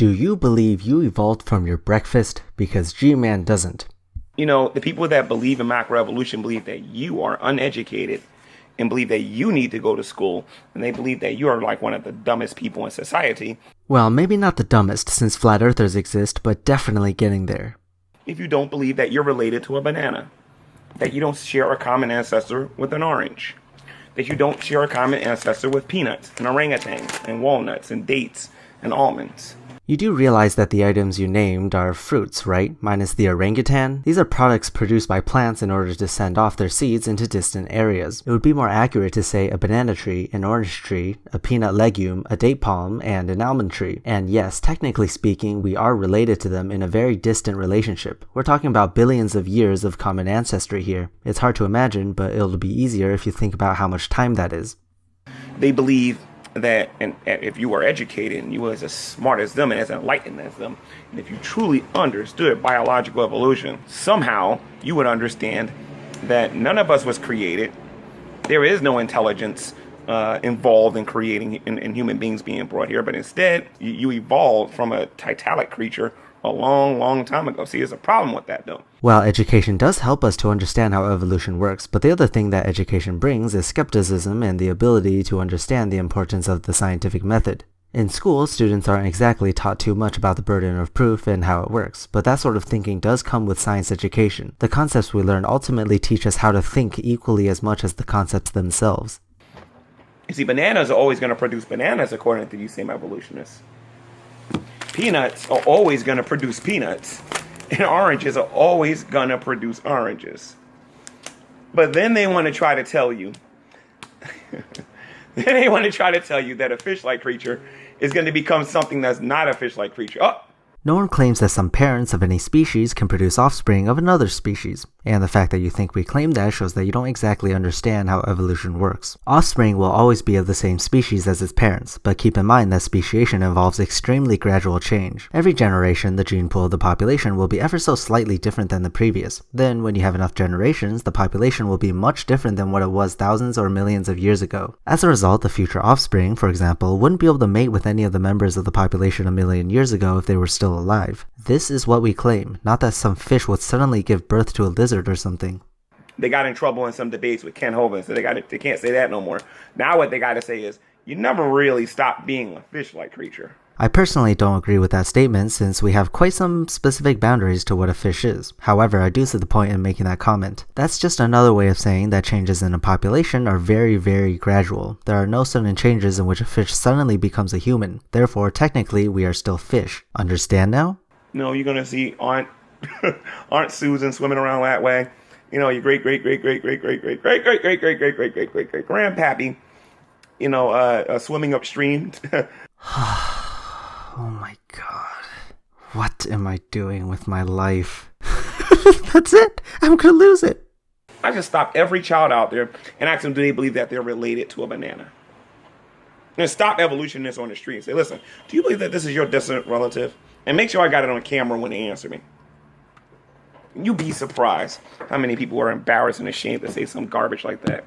Do you believe you evolved from your breakfast? Because G-Man doesn't. You know, the people that believe in macroevolution believe that you are uneducated and believe that you need to go to school, and they believe that you are like one of the dumbest people in society. Well, maybe not the dumbest since flat earthers exist, but definitely getting there. If you don't believe that you're related to a banana, that you don't share a common ancestor with an orange, that you don't share a common ancestor with peanuts and orangutans and walnuts and dates and almonds. You do realize that the items you named are fruits, right? Minus the orangutan? These are products produced by plants in order to send off their seeds into distant areas. It would be more accurate to say a banana tree, an orange tree, a peanut legume, a date palm, and an almond tree. And yes, technically speaking, we are related to them in a very distant relationship. We're talking about billions of years of common ancestry here. It's hard to imagine, but it'll be easier if you think about how much time that is. They believe that and if you were educated and you were as smart as them and as enlightened as them, and if you truly understood biological evolution, somehow you would understand that none of us was created. There is no intelligence involved in creating in human beings being brought here, but instead you evolved from a titanic creature a long time ago. See, there's a problem with that though. Well, education does help us to understand how evolution works, but the other thing that education brings is skepticism and the ability to understand the importance of the scientific method. In school, students aren't exactly taught too much about the burden of proof and how it works, but that sort of thinking does come with science education. The concepts we learn ultimately teach us how to think equally as much as the concepts themselves. You see, bananas are always going to produce bananas according to these same evolutionists. Peanuts are always going to produce peanuts, and oranges are always going to produce oranges. But then they want to try to tell you, that a fish-like creature is going to become something that's not a fish-like creature. Oh, no one claims that some parents of any species can produce offspring of another species, and the fact that you think we claim that shows that you don't exactly understand how evolution works. Offspring will always be of the same species as its parents, but keep in mind that speciation involves extremely gradual change. Every generation, the gene pool of the population will be ever so slightly different than the previous. Then, when you have enough generations, the population will be much different than what it was thousands or millions of years ago. As a result, the future offspring, for example, wouldn't be able to mate with any of the members of the population a million years ago if they were still alive. This is what we claim, not that some fish would suddenly give birth to a lizard or something. They got in trouble in some debates with Ken Hovind, so they can't say that no more. Now what they got to say is, you never really stopped being a fish-like creature. I personally don't agree with that statement since we have quite some specific boundaries to what a fish is. However, I do see the point in making that comment. That's just another way of saying that changes in a population are very, very gradual. There are no sudden changes in which a fish suddenly becomes a human. Therefore, technically, we are still fish. Understand now? No, you're going to see Aunt Susan swimming around that way. You know, your great grandpappy, swimming upstream. Oh my god. What am I doing with my life? That's it. I'm gonna lose it. I just stop every child out there and ask them, do they believe that they're related to a banana? And stop evolutionists on the street and say, listen, do you believe that this is your distant relative? And make sure I got it on camera when they answer me. You'd be surprised how many people are embarrassed and ashamed to say some garbage like that.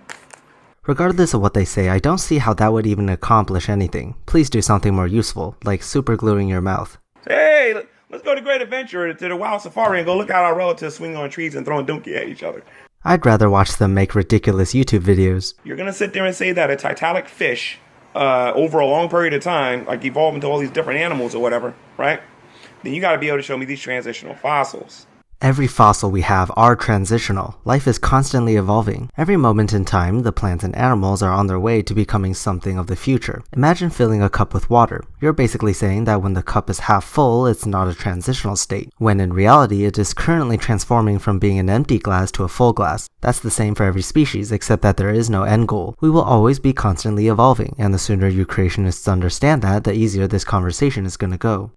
Regardless of what they say, I don't see how that would even accomplish anything. Please do something more useful, like supergluing your mouth. Hey, let's go to Great Adventure to the Wild Safari and go look at our relatives swinging on trees and throwing donkey at each other. I'd rather watch them make ridiculous YouTube videos. You're going to sit there and say that a titanic fish, over a long period of time, like evolved into all these different animals or whatever, right? Then you got to be able to show me these transitional fossils. Every fossil we have are transitional. Life is constantly evolving. Every moment in time, the plants and animals are on their way to becoming something of the future. Imagine filling a cup with water. You're basically saying that when the cup is half full, it's not a transitional state, when in reality it is currently transforming from being an empty glass to a full glass. That's the same for every species, except that there is no end goal. We will always be constantly evolving, and the sooner you creationists understand that, the easier this conversation is gonna go.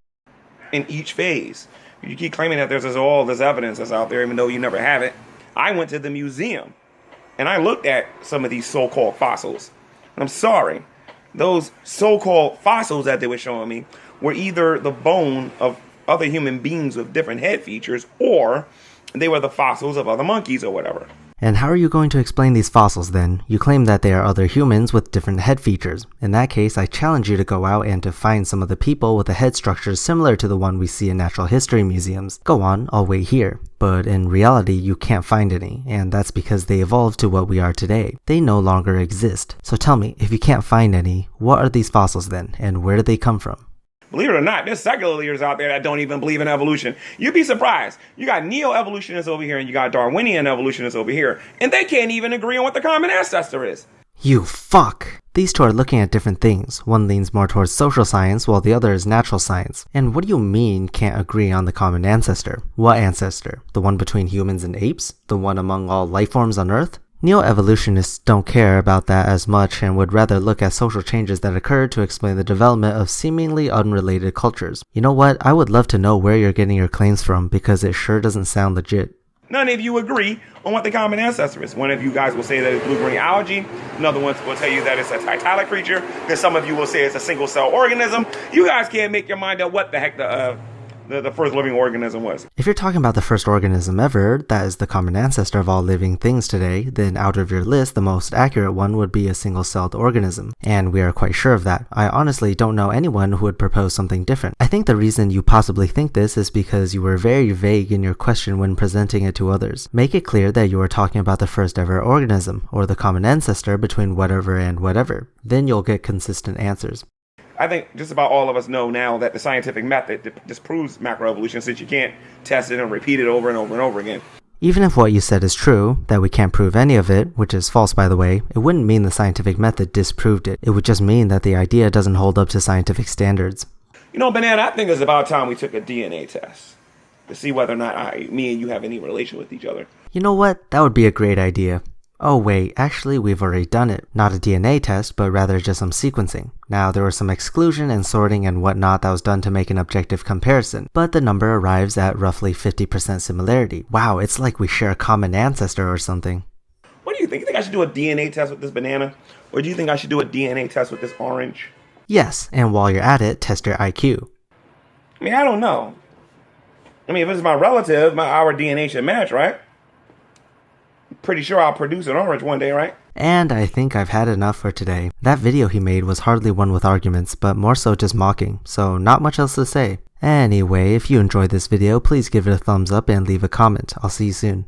In each phase. You keep claiming that there's all this evidence that's out there, even though you never have it. I went to the museum, and I looked at some of these so-called fossils. And I'm sorry, those so-called fossils that they were showing me were either the bone of other human beings with different head features, or they were the fossils of other monkeys or whatever. And how are you going to explain these fossils then? You claim that they are other humans with different head features. In that case, I challenge you to go out and to find some of the people with a head structure similar to the one we see in natural history museums. Go on, I'll wait here. But in reality, you can't find any, and that's because they evolved to what we are today. They no longer exist. So tell me, if you can't find any, what are these fossils then, and where did they come from? Believe it or not, there's secular leaders out there that don't even believe in evolution. You'd be surprised. You got neo-evolutionists over here and you got Darwinian evolutionists over here, and they can't even agree on what the common ancestor is. You fuck! These two are looking at different things. One leans more towards social science while the other is natural science. And what do you mean can't agree on the common ancestor? What ancestor? The one between humans and apes? The one among all life forms on Earth? Neo-evolutionists don't care about that as much and would rather look at social changes that occurred to explain the development of seemingly unrelated cultures. You know what? I would love to know where you're getting your claims from because it sure doesn't sound legit. None of you agree on what the common ancestor is. One of you guys will say that it's blue-green algae. Another one will tell you that it's a titanic creature. Then some of you will say it's a single-cell organism. You guys can't make your mind up what the heck the first living organism was. If you're talking about the first organism ever, that is the common ancestor of all living things today, then out of your list, the most accurate one would be a single-celled organism. And we are quite sure of that. I honestly don't know anyone who would propose something different. I think the reason you possibly think this is because you were very vague in your question when presenting it to others. Make it clear that you are talking about the first ever organism, or the common ancestor between whatever and whatever. Then you'll get consistent answers. I think just about all of us know now that the scientific method disproves macroevolution since you can't test it and repeat it over and over and over again. Even if what you said is true, that we can't prove any of it, which is false by the way, it wouldn't mean the scientific method disproved it. It would just mean that the idea doesn't hold up to scientific standards. You know, Banana, I think it's about time we took a DNA test to see whether or not me and you have any relation with each other. You know what? That would be a great idea. Oh wait, actually we've already done it. Not a DNA test, but rather just some sequencing. Now there was some exclusion and sorting and whatnot that was done to make an objective comparison, but the number arrives at roughly 50% similarity. Wow, it's like we share a common ancestor or something. What do you think? You think I should do a DNA test with this banana? Or do you think I should do a DNA test with this orange? Yes, and while you're at it, test your IQ. I mean, I don't know. I mean, if it's my relative, our DNA should match, right? Pretty sure I'll produce an orange one day, right? And I think I've had enough for today. That video he made was hardly one with arguments, but more so just mocking, so not much else to say. Anyway, if you enjoyed this video, please give it a thumbs up and leave a comment. I'll see you soon.